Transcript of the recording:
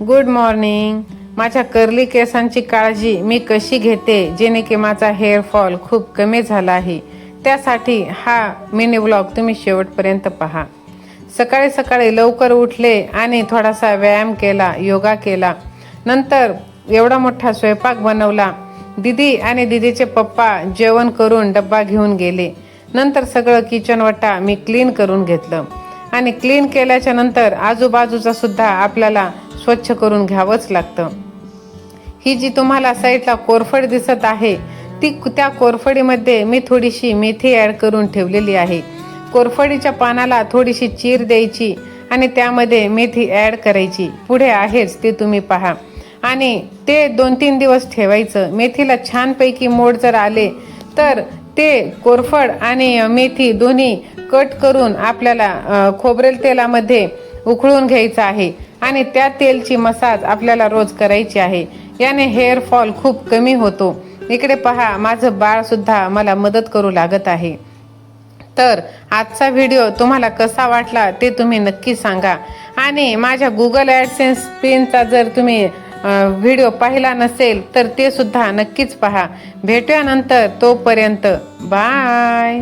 Good morning. माझ्या curly केसांची काळजी मी कशी घेते जेणे की माझा हेअर फॉल खूप कमी झाला आहे, त्यासाठी हा मिनी व्लॉग तुम्ही शेवटपर्यंत पहा। सकाळी सकाळी लवकर उठले आणि थोडासा व्यायाम केला, योगा केला, नंतर एवढा मोठा स्वयंपाक बनवला। दीदी आणि दीदीचे पप्पा जेवण करून डब्बा घेऊन गेले। नंतर सगळं किचन वट्टा मी क्लीन करून घेतलं आणि क्लीन केल्याच्या नंतर आजूबाजूचा सुद्धा आपल्याला स्वच्छ करून घ्यावंच लागतं। ही जी तुम्हाला साईडला कोरफड दिसत आहे त्या कोरफडीमध्ये मी थोडीशी मेथी ॲड करून ठेवलेली आहे। कोरफडीच्या पानाला थोडीशी चीर द्यायची आणि त्यामध्ये मेथी ॲड करायची, पुढे आहेच ते तुम्ही पहा। आणि ते 2-3 दिवस ठेवायचं। मेथीला छानपैकी मोड जर आले तर ते कोरफड आणि मेथी दोन्ही कट करून आपल्याला खोबरेल तेलामध्ये उकळून घ्यायचं आहे आणि त्या तेलची मसाज आपल्याला रोज करायची आहे। याने हेअर फॉल खूप कमी होतो। इकडे पहा, माझं बाळ सुद्धा मला मदत करू लागत आहे। तर आजचा व्हिडिओ तुम्हाला कसा वाटला ते तुम्ही नक्की सांगा आणि माझ्या गुगल ॲडसेन्स पिनचा जर तुम्ही व्हिडिओ पाहिला नसेल तर ते सुद्धा नक्कीच पहा। भेटूया नंतर, तोपर्यंत बाय।